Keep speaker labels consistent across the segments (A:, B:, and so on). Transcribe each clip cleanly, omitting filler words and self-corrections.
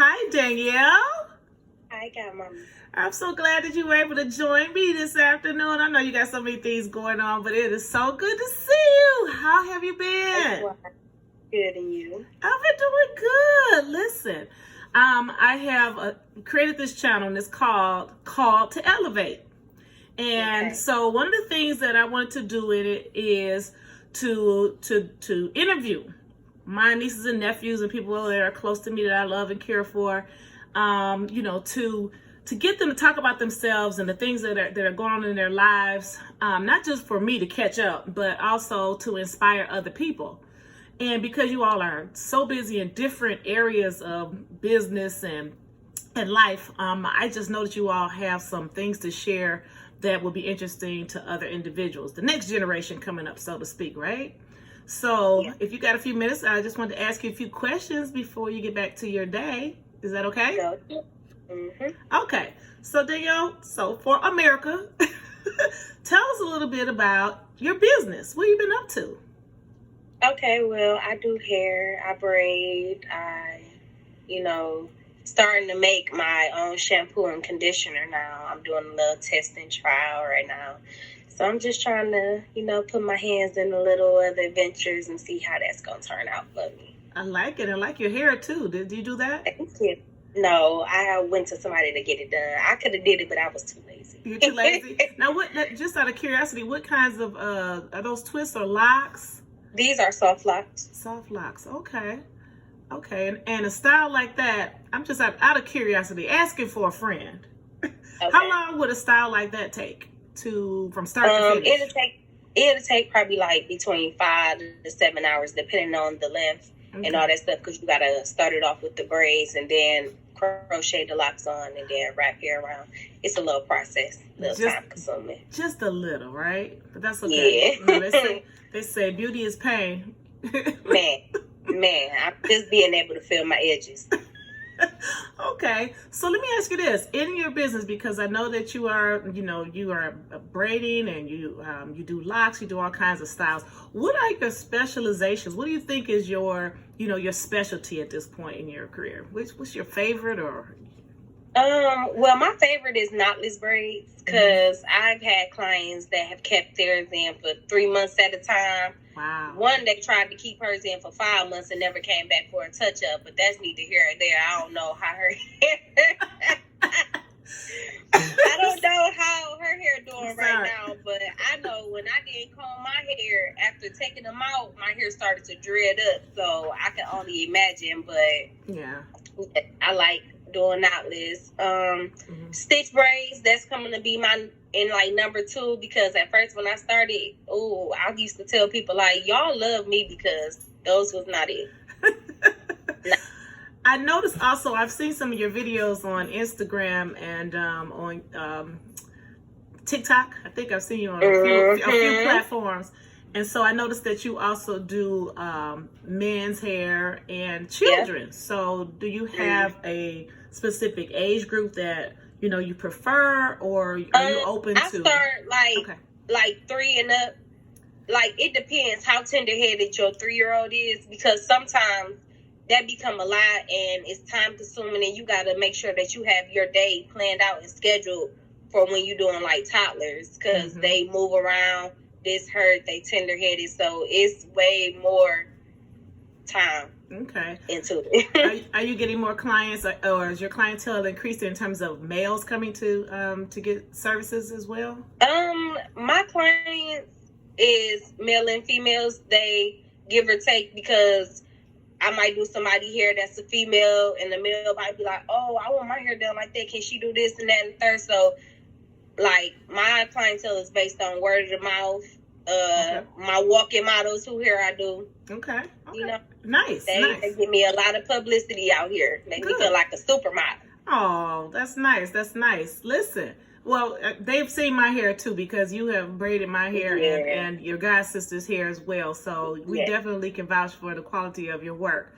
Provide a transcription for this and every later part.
A: Hi, Danielle.
B: Hi, Mama.
A: I'm so glad that you were able to join me this afternoon. I know you got so many things going on, but it is so good to see you. How have you been?
B: Good, and you?
A: I've been doing good. Listen, I have created this channel, and it's called to Elevate. And so one of the things that I wanted to do in it is to interview my nieces and nephews and people that are close to me that I love and care for, to get them to talk about themselves and the things that are going on in their lives, not just for me to catch up, but also to inspire other people. And because you all are so busy in different areas of business and life, I just know that you all have some things to share that will be interesting to other individuals, the next generation coming up, so to speak, right? So if you got a few minutes, I just wanted to ask you a few questions before you get back to your day. Is that okay? Okay. So Danielle, so for America, tell us a little bit about your business. What have you been up to?
B: Okay, well, I do hair, I braid, starting to make my own shampoo and conditioner now. I'm doing a little test and trial right now. So I'm just trying to, put my hands in a little other adventures and see how that's going to turn out for me.
A: I like it. I like your hair too. Did you do that?
B: Thank you. No, I went to somebody to get it done. I could have did it, but I was too lazy.
A: You're too lazy? Now, just out of curiosity, what kinds of, are those twists or locks?
B: These are soft locks.
A: Soft locks. Okay. Okay. And a style like that, I'm just out of curiosity, asking for a friend. Okay. How long would a style like that take from start to finish?
B: It'll take probably like between 5 to 7 hours, depending on the length and all that stuff, because you got to start it off with the braids and then crochet the locks on and then wrap hair around. It's a little process, time consuming.
A: Just a little, right? But that's okay. Yeah. They say beauty is pain. Man, I'm just being able to feel my edges. Okay, so let me ask you this: in your business, because I know that you are braiding and you do locks, you do all kinds of styles. What are your specializations? What do you think is your specialty at this point in your career? What's your favorite or?
B: Well, my favorite is knotless braids because I've had clients that have kept theirs in for 3 months at a time.
A: Wow.
B: One that tried to keep hers in for 5 months and never came back for a touch up, but that's neither here or there. I don't know how her hair. I don't know how her hair doing right now, but I know when I didn't comb my hair after taking them out, my hair started to dread up. So I can only imagine, but yeah, I like doing knotless. Stitch braids, that's coming to be number 2, because at first when I started, I used to tell people like, y'all love me because those was not it.
A: I noticed also, I've seen some of your videos on Instagram and on TikTok. I think I've seen you on a few platforms. And so I noticed that you also do men's hair and children. Yeah. So do you have a specific age group that you prefer, or are you open to? I
B: start like 3 and up. Like, it depends how tender-headed your 3-year-old is, because sometimes that become a lot and it's time consuming, and you got to make sure that you have your day planned out and scheduled for when you're doing like toddlers, because they move around. This hurt, they tender-headed, so it's way more time into it.
A: Are you getting more clients, or is your clientele increasing in terms of males coming to get services as well?
B: My clients is male and females. They give or take, because I might do somebody hair that's a female and the male might be like, oh, I want my hair done like that, can she do this and that and the third? So like, my clientele is based on word of the mouth. My walk-in models who hair I do.
A: Okay. Nice.
B: They give me a lot of publicity out here. Make me feel like a supermodel.
A: Oh, that's nice. That's nice. Listen, well, they've seen my hair too, because you have braided my hair and your god sister's hair as well. So we definitely can vouch for the quality of your work.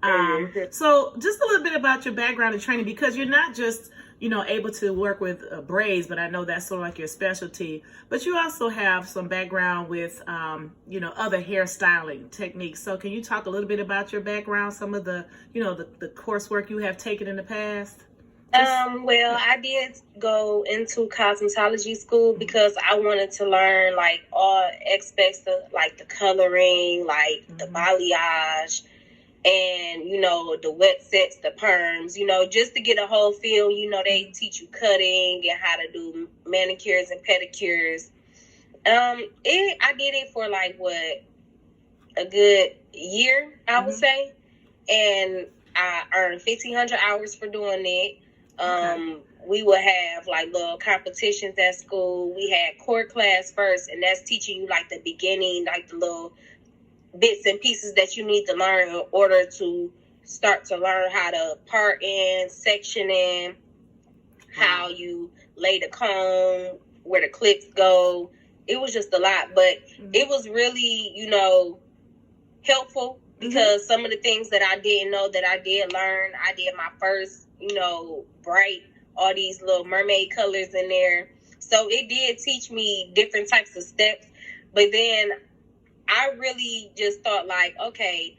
A: So just a little bit about your background and training, because you're not just, able to work with braids, but I know that's sort of like your specialty, but you also have some background with, other hairstyling techniques. So can you talk a little bit about your background, some of the, the coursework you have taken in the past?
B: Well, I did go into cosmetology school because I wanted to learn like all aspects of like the coloring, like the balayage, and the wet sets, the perms, just to get a whole feel. They teach you cutting and how to do manicures and pedicures. I did it for like a good year, I would say, and I earned 1,500 hours for doing it. We would have like little competitions at school. We had core class first, and that's teaching you like the beginning, like the little bits and pieces that you need to learn in order to start to learn how to part in, section in, how you lay the comb, where the clips go. It was just a lot, but it was really, helpful because some of the things that I didn't know that I did learn. I did my first, bright, all these little mermaid colors in there. So it did teach me different types of steps, but then I really just thought like, okay,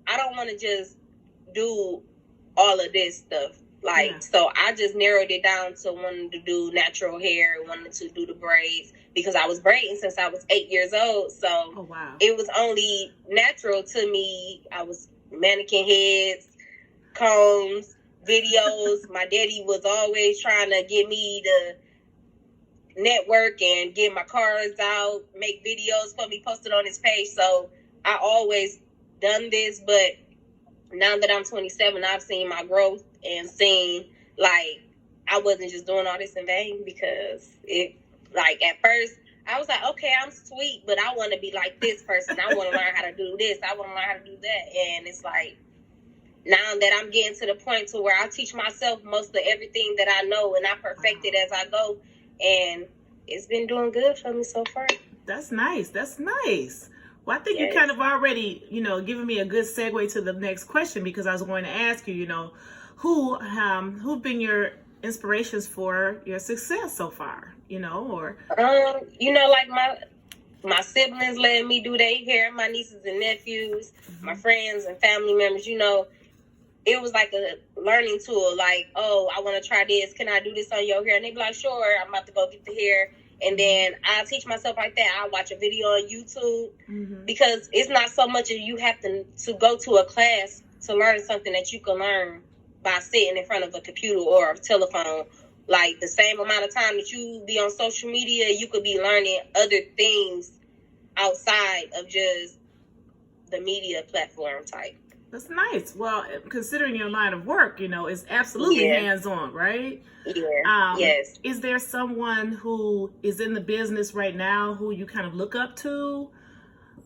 B: I don't want to just do all of this stuff. So I just narrowed it down to wanting to do natural hair, wanted to do the braids because I was braiding since I was 8 years old. So it was only natural to me. I was mannequin heads, combs, videos. My daddy was always trying to get me to network and get my cards out, make videos for me, post it on his page. So I always done this, but now that I'm 27, I've seen my growth and seen like I wasn't just doing all this in vain, because it like at first I was like, okay, I'm sweet, but I want to be like this person. I want to learn how to do this. I want to learn how to do that. And it's like, now that I'm getting to the point to where I teach myself most of everything that I know, and I perfect it as I go, and it's been doing good for me so far.
A: That's nice. That's nice. Well, I think you kind of already, given me a good segue to the next question, because I was going to ask you, who've been your inspirations for your success so far, or
B: like my siblings letting me do their hair, my nieces and nephews, my friends and family members, it was like a learning tool. Like, oh, I want to try this. Can I do this on your hair? And they be like, sure. I'm about to go get the hair. And then I teach myself like that. I watch a video on YouTube because it's not so much as you have to go to a class to learn something that you can learn by sitting in front of a computer or a telephone. Like the same amount of time that you be on social media, you could be learning other things outside of just the media platform type.
A: That's nice. Well, considering your line of work, it's absolutely hands-on, right?
B: Yeah. Yes.
A: Is there someone who is in the business right now who you kind of look up to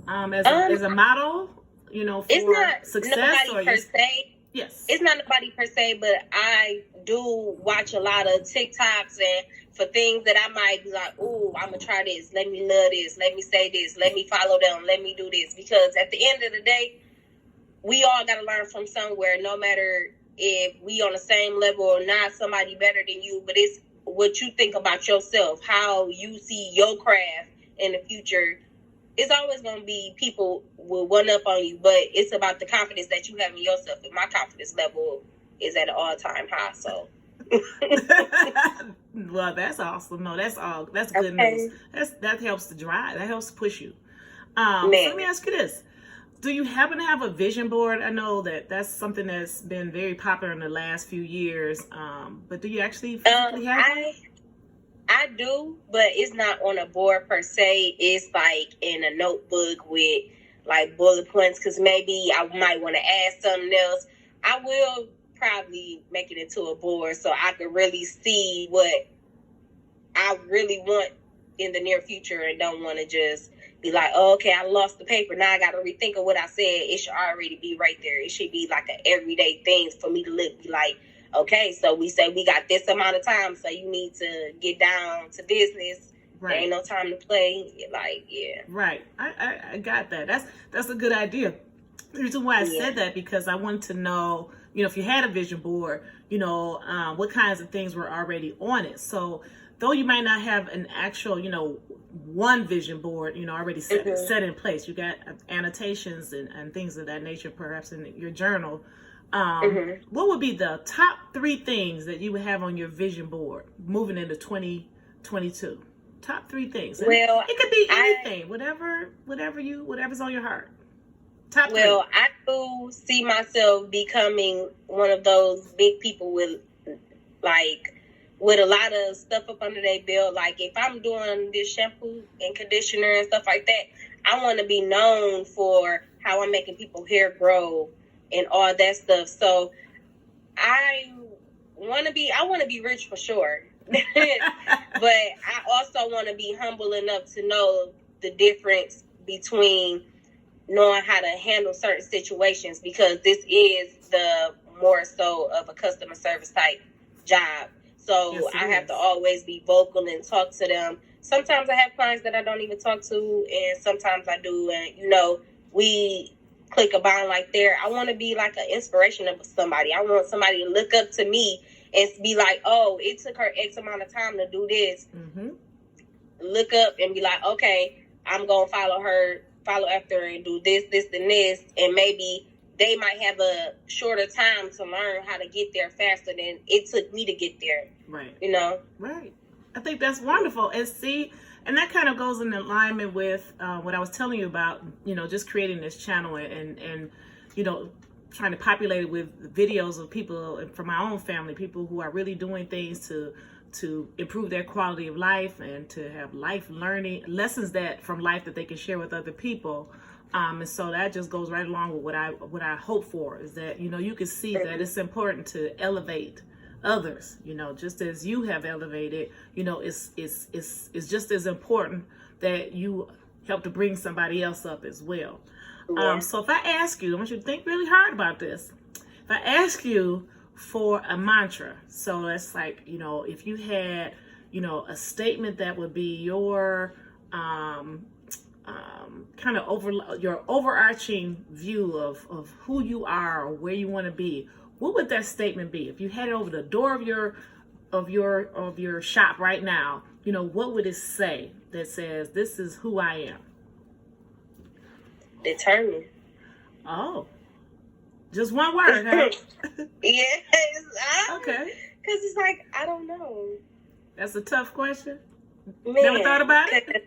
A: as a model, for
B: it's not
A: success?
B: Nobody per se.
A: Yes.
B: It's not nobody per se, but I do watch a lot of TikToks, and for things that I might be like, ooh, I'm going to try this. Let me love this. Let me say this. Let me follow them. Let me do this. Because at the end of the day, we all got to learn from somewhere, no matter if we on the same level or not, somebody better than you. But it's what you think about yourself, how you see your craft in the future. It's always going to be people will one up on you, but it's about the confidence that you have in yourself. And my confidence level is at an all-time high, so.
A: Well, that's awesome. No, that's good news. That helps to drive. That helps to push you. So let me ask you this. Do you happen to have a vision board? I know that's something that's been very popular in the last few years. But do you actually physically have one?
B: I do, but it's not on a board per se. It's like in a notebook with like bullet points, because maybe I might want to add something else. I will probably make it into a board so I can really see what I really want in the near future, and don't want to just be like, oh, okay, I lost the paper. Now I got to rethink of what I said. It should already be right there. It should be like an everyday thing for me to look, be like, okay, so we say we got this amount of time, so you need to get down to business. Right. There ain't no time to play. Like, yeah.
A: Right. I got that. That's a good idea. The reason why I said that, because I wanted to know, if you had a vision board, what kinds of things were already on it. So though you might not have an actual, one vision board, already set in place, you got annotations and things of that nature, perhaps in your journal. What would be the top 3 things that you would have on your vision board moving into 2022? Top 3 things.
B: Well,
A: it could be anything, whatever's on your heart. Top 3.
B: Well, I do see myself becoming one of those big people with a lot of stuff up under their belt. Like, if I'm doing this shampoo and conditioner and stuff like that, I want to be known for how I'm making people's hair grow and all that stuff. So I want to be rich for sure. But I also want to be humble enough to know the difference between knowing how to handle certain situations, because this is the more so of a customer service type job. So yes, I have to always be vocal and talk to them. Sometimes I have clients that I don't even talk to, and sometimes I do. And, we click a bond like there. I want to be like an inspiration of somebody. I want somebody to look up to me and be like, oh, it took her X amount of time to do this. Look up and be like, okay, I'm going to follow after her and do this, and this. And maybe they might have a shorter time to learn how to get there faster than it took me to get there.
A: Right.
B: Right.
A: I think that's wonderful. And that kind of goes in alignment with what I was telling you about, just creating this channel and trying to populate it with videos of people from my own family, people who are really doing things to improve their quality of life and to have life learning lessons from life that they can share with other people. And so that just goes right along with what I hope for, is that, you can see that it's important to elevate others, just as you have elevated, it's just as important that you help to bring somebody else up as well. Yeah. So if I ask you, I want you to think really hard about this. If I ask you for a mantra, so it's like, if you had, a statement that would be your kind of your overarching view of who you are or where you want to be, what would that statement be? If you had it over the door of your shop right now, what would it say that says, this is who I am?
B: Determined.
A: Oh, just one word, huh?
B: Yes.
A: Okay.
B: Because it's like, I don't know.
A: That's a tough question.
B: Man.
A: Never thought about it?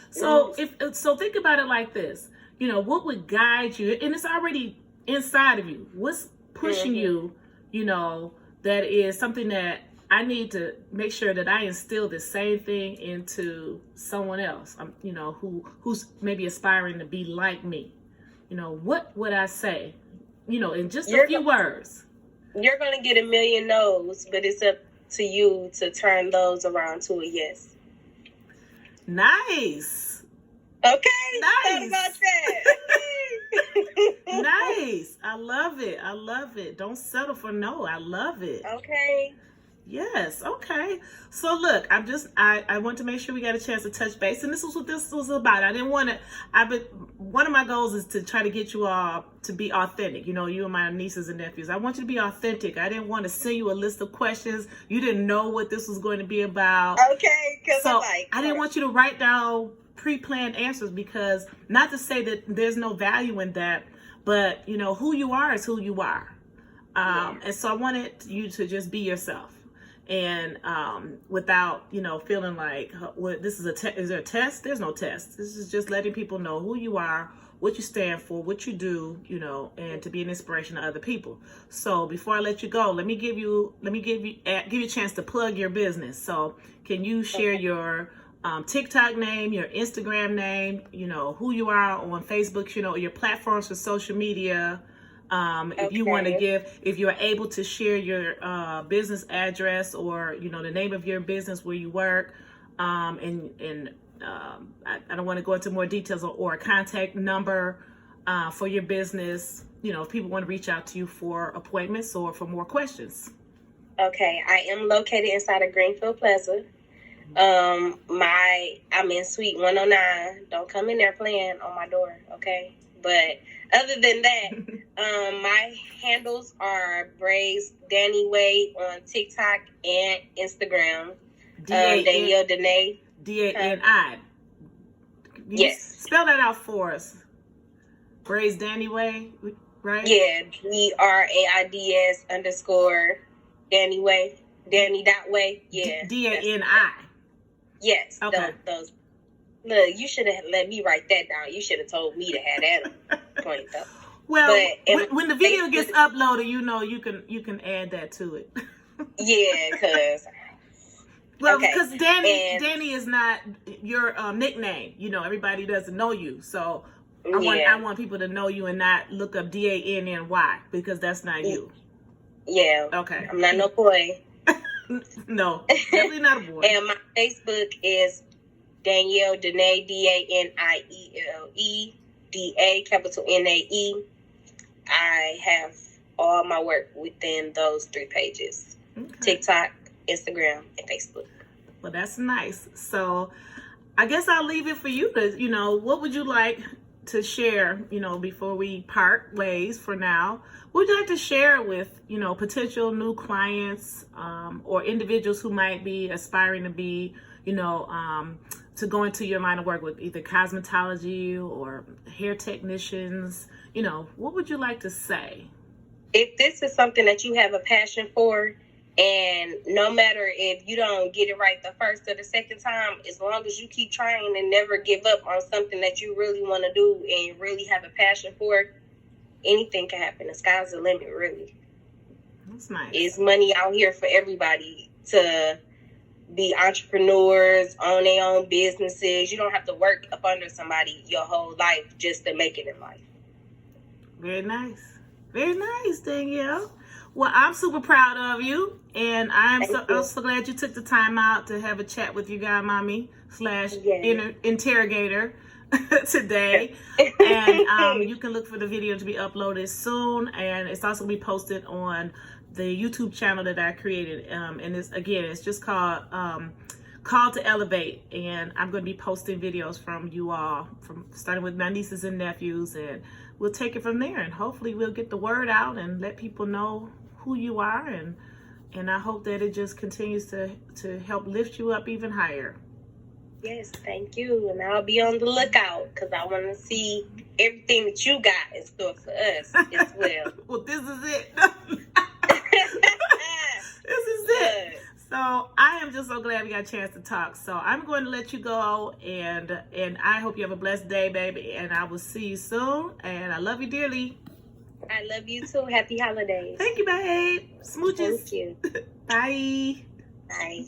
A: So think about it like this. What would guide you? And it's already inside of you. What's pushing you, that is something that I need to make sure that I instill the same thing into someone else, who's maybe aspiring to be like me. What would I say, in just a few words?
B: You're going to get a million no's, but it's up to you to turn those around to a yes.
A: Nice.
B: Okay.
A: Nice.
B: About that.
A: Nice. I love it. Don't settle for no. I love it.
B: Okay.
A: Yes. Okay. So look, I want to make sure we got a chance to touch base, and this is what this was about. I didn't want to. One of my goals is to try to get you all to be authentic. You and my nieces and nephews. I want you to be authentic. I didn't want to send you a list of questions. You didn't know what this was going to be about.
B: Okay. So
A: I didn't want you to write down pre-planned answers, because not to say that there's no value in that, but who you are is who you are. And so I wanted you to just be yourself. And without, feeling like, this is is there a test? There's no test. This is just letting people know who you are, what you stand for, what you do, and to be an inspiration to other people. So before I let you go, let me give you a chance to plug your business. So can you share your TikTok name, your Instagram name, who you are on Facebook, your platforms for social media. If you want to if you're able to share your business address or, the name of your business where you work, I don't want to go into more details or a contact number for your business, if people want to reach out to you for appointments or for more questions.
B: Okay, I am located inside of Greenfield Plaza. I'm in Suite 109. Don't come in there playing on my door, okay? But other than that, my handles are Braids Danny Way on TikTok and Instagram. Danielle Danaé.
A: Dani.
B: Yes.
A: Spell that out for us. Braids Danny Way, right?
B: Yeah, BRAIDS_ Danny Way. Danny.way. Yeah.
A: DANI.
B: Yes.
A: Okay.
B: Those. Look, you should have let me write that down. You should have told me to have that on point though.
A: Well,
B: but
A: when the video gets uploaded, you know you can add that to it.
B: Yeah, because.
A: Well, because Danny is not your nickname. You know, everybody doesn't know you, so I want people to know you and not look up DANNY because that's not you.
B: Yeah.
A: Okay.
B: I'm not no boy.
A: No, definitely not a boy.
B: And my Facebook is Danielle Danaé, DANIELLE, capital NAE. I have all my work within those 3 pages: TikTok, Instagram, and Facebook.
A: Well, that's nice. So I guess I'll leave it for you to, what would you like to share, before we part ways for now? What would you like to share with, potential new clients or individuals who might be aspiring to be, to go into your line of work with either cosmetology or hair technicians? What would you like to say?
B: If this is something that you have a passion for, and no matter if you don't get it right the first or the second time, as long as you keep trying and never give up on something that you really want to do and you really have a passion for, anything can happen. The sky's the limit, really.
A: That's nice.
B: It's money out here for everybody to be entrepreneurs, own their own businesses. You don't have to work up under somebody your whole life just to make it in life.
A: Very nice. Very nice, Danielle. Well, I'm super proud of you, and I'm so glad you took the time out to have a chat with your guy mommy / interrogator today. And you can look for the video to be uploaded soon, and it's also going to be posted on the YouTube channel that I created. And it's just called Call to Elevate, and I'm going to be posting videos from you all, starting with my nieces and nephews, and we'll take it from there, and hopefully we'll get the word out and let people know who you are, and I hope that it just continues to help lift you up even higher.
B: Yes, thank you, and I'll be on the lookout because I want to see everything that you got in store for us as well.
A: Well, this is it. This is it. So I am just so glad we got a chance to talk. So I'm going to let you go, and I hope you have a blessed day, baby, and I will see you soon, and I love you dearly.
B: I love you too. Happy holidays.
A: Thank you, babe. Smooches.
B: Thank you.
A: Bye.
B: Bye.